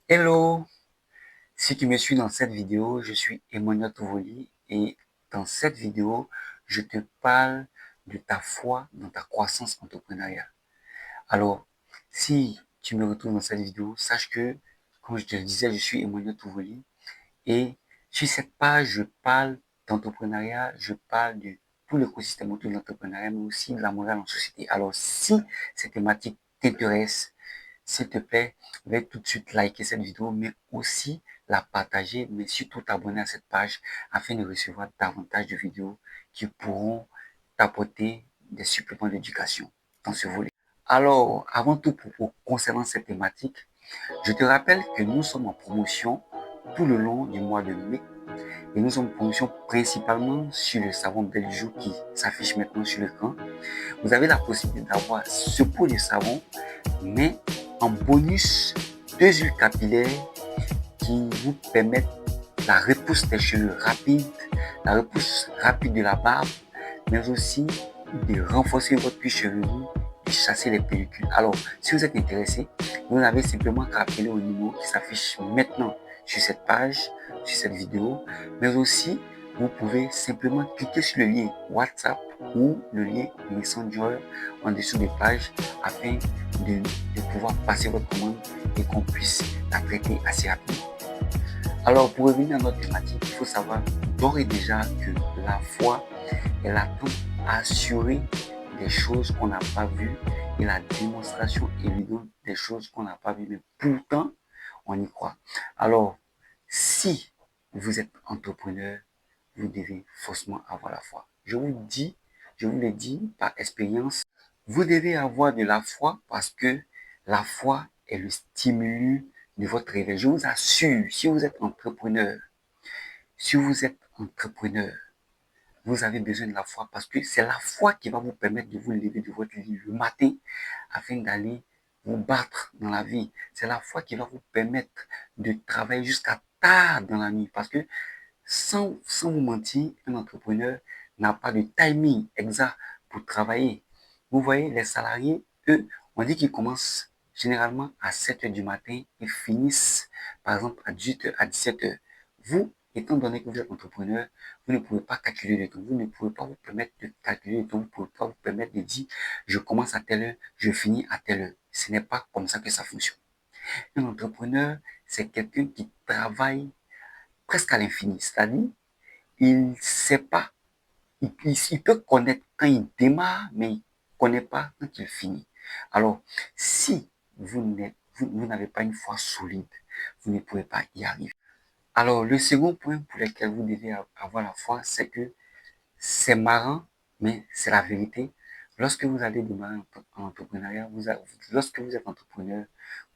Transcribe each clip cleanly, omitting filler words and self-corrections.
Hello, si tu me suis dans cette vidéo, je suis Emmanuel Touvoli et dans cette vidéo, je te parle de ta foi dans ta croissance entrepreneuriale. Alors, si tu me retrouves dans cette vidéo, sache que, comme je te le disais, je suis Emmanuel Touvoli et sur cette page, je parle d'entrepreneuriat, je parle de tout l'écosystème autour de l'entrepreneuriat, mais aussi de la morale en société. Alors, si cette thématique t'intéresse, s'il te plaît, va tout de suite liker cette vidéo, mais aussi la partager, mais surtout t'abonner à cette page afin de recevoir davantage de vidéos qui pourront t'apporter des suppléments d'éducation dans ce volet. Alors, avant tout concernant cette thématique, je te rappelle que nous sommes en promotion tout le long du mois de mai et nous sommes en promotion principalement sur le savon Belgique qui s'affiche maintenant sur l'écran. Vous avez la possibilité d'avoir ce pot de savon, mais en bonus, 2 huiles capillaires qui vous permettent la repousse des cheveux rapide, la repousse rapide de la barbe, mais aussi de renforcer votre cuir chevelu et chasser les pellicules. Alors, si vous êtes intéressé, vous n'avez simplement qu'à appeler au numéro qui s'affiche maintenant sur cette page, sur cette vidéo, mais aussi vous pouvez simplement cliquer sur le lien WhatsApp ou le lien Messenger en dessous des pages afin de pouvoir passer votre commande et qu'on puisse la traiter assez rapidement. Alors, pour revenir à notre thématique, il faut savoir d'ores et déjà que la foi, elle attend à assurer des choses qu'on n'a pas vues et la démonstration évidente des choses qu'on n'a pas vues. Mais pourtant, on y croit. Alors, si vous êtes entrepreneur, vous devez forcément avoir la foi. Je vous le dis par expérience, vous devez avoir de la foi parce que la foi est le stimulus de votre réveil. Je vous assure, si vous êtes entrepreneur, vous avez besoin de la foi parce que c'est la foi qui va vous permettre de vous lever de votre lit le matin afin d'aller vous battre dans la vie. C'est la foi qui va vous permettre de travailler jusqu'à tard dans la nuit parce que sans vous mentir, un entrepreneur n'a pas de timing exact pour travailler. Vous voyez, les salariés, eux, on dit qu'ils commencent généralement à 7 heures du matin et finissent, par exemple, à 18 heures, à 17 heures. Vous, étant donné que vous êtes entrepreneur, vous ne pouvez pas calculer le temps. Vous ne pouvez pas vous permettre de calculer le temps. Vous ne pouvez pas vous permettre de dire, je commence à telle heure, je finis à telle heure. Ce n'est pas comme ça que ça fonctionne. Un entrepreneur, c'est quelqu'un qui travaille presque à l'infini. C'est-à-dire, il ne sait pas, il peut connaître quand il démarre, mais il ne connaît pas quand il finit. Alors, si vous n'avez pas une foi solide, vous ne pouvez pas y arriver. Alors, le second point pour lequel vous devez avoir la foi, c'est que c'est marrant, mais c'est la vérité. Lorsque vous allez démarrer en entrepreneuriat, lorsque vous êtes entrepreneur,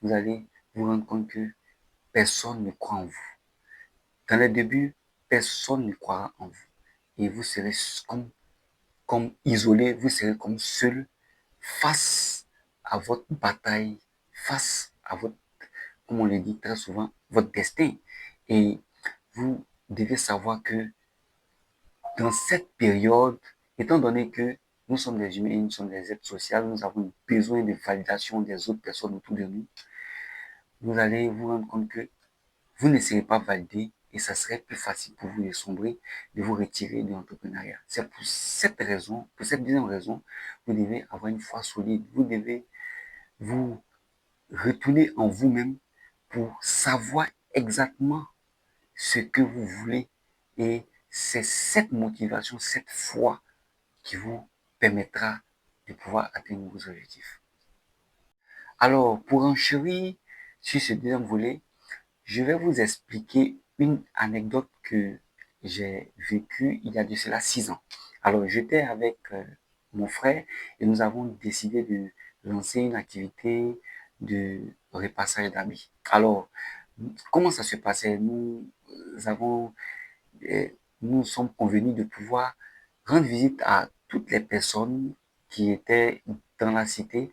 vous allez vous rendre compte que personne ne croit en vous. Dans les débuts, personne ne croira en vous. Et vous serez comme isolé, vous serez comme seul face à votre bataille, face à votre, comme on le dit très souvent, votre destin. Et vous devez savoir que dans cette période, étant donné que nous sommes des humains, nous sommes des êtres sociaux, nous avons besoin de validation des autres personnes autour de nous, vous allez vous rendre compte que vous ne serez pas validé et ça serait plus facile pour vous de sombrer, de vous retirer de l'entrepreneuriat. C'est pour cette raison, pour cette deuxième raison, vous devez avoir une foi solide. Vous devez vous retourner en vous-même pour savoir exactement ce que vous voulez. Et c'est cette motivation, cette foi qui vous permettra de pouvoir atteindre vos objectifs. Alors, pour enchérir sur ce deuxième volet, je vais vous expliquer une anecdote que j'ai vécue il y a de cela 6 ans. Alors, j'étais avec mon frère et nous avons décidé de lancer une activité de repassage d'habits. Alors, comment ça se passait? Avons, euh, nous sommes convenus de pouvoir rendre visite à toutes les personnes qui étaient dans la cité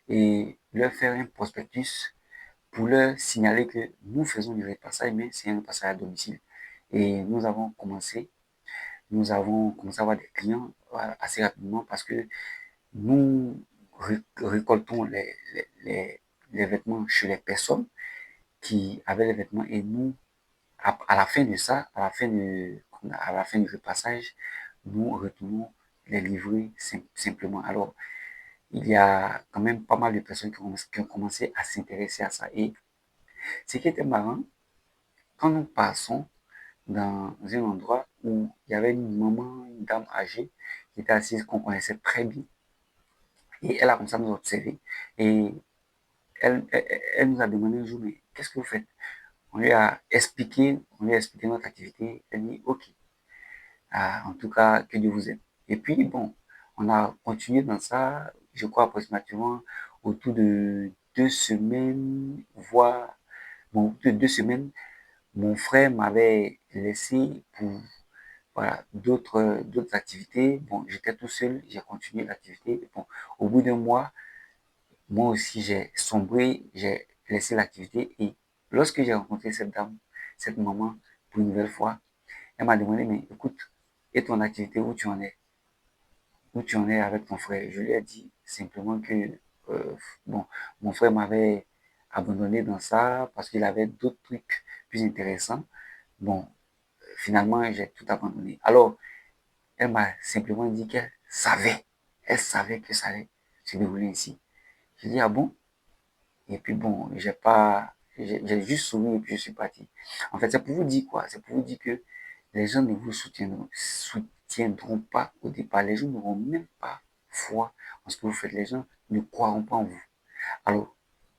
et leur faire un prospectus pour leur signaler que nous faisons du repassage, mais c'est un repassage à domicile. Et nous avons commencé à avoir des clients assez rapidement parce que nous récoltons les vêtements chez les personnes qui avait les vêtements et nous, à la fin de ça, à la fin du repassage, nous retournons les livrer simplement. Alors, il y a quand même pas mal de personnes qui ont commencé à s'intéresser à ça. Et ce qui était marrant, quand nous passons dans un endroit où il y avait une maman, une dame âgée, qui était assise, qu'on connaissait très bien, et elle a commencé à nous observer, et elle nous a demandé un jour, mais qu'est-ce que vous faites? On lui a expliqué notre activité. Elle dit, OK, en tout cas, que Dieu vous aide. Et puis, bon, on a continué dans ça, je crois approximativement autour de 2 semaines, voire, bon, autour de 2 semaines, mon frère m'avait laissé pour, voilà, d'autres activités. Bon, j'étais tout seul, j'ai continué l'activité. Bon, au bout d'un mois, moi aussi, j'ai sombré, j'ai laissé l'activité et lorsque j'ai rencontré cette dame, cette maman, pour une nouvelle fois, elle m'a demandé, mais écoute, et ton activité, où tu en es? Où tu en es avec ton frère? Je lui ai dit simplement que, euh, bon, mon frère m'avait abandonné dans ça parce qu'il avait d'autres trucs plus intéressants. Bon, finalement, j'ai tout abandonné. Alors, elle m'a simplement dit elle savait que ça allait se dérouler ainsi. J'ai dit, ah bon? Et puis bon, j'ai juste souri et puis je suis parti. En fait, c'est pour vous dire quoi? C'est pour vous dire que les gens ne vous soutiendront pas au départ. Les gens n'auront même pas foi en ce que vous faites. Les gens ne croiront pas en vous. Alors,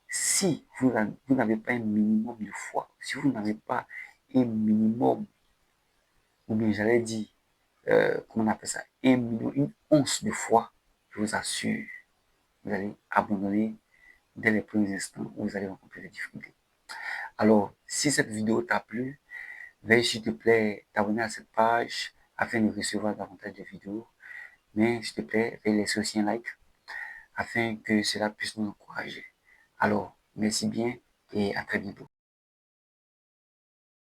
si vous n'avez pas un minimum de foi, si vous n'avez pas un minimum, ou bien j'allais dire, comment on appelle ça, une once de foi, je vous assure, vous allez abandonner dès les premiers instants où vous allez rencontrer des difficultés. Alors, si cette vidéo t'a plu, veuille s'il te plaît t'abonner à cette page afin de recevoir davantage de vidéos. Mais s'il te plaît, veuille laisser aussi un like afin que cela puisse nous encourager. Alors, merci bien et à très bientôt.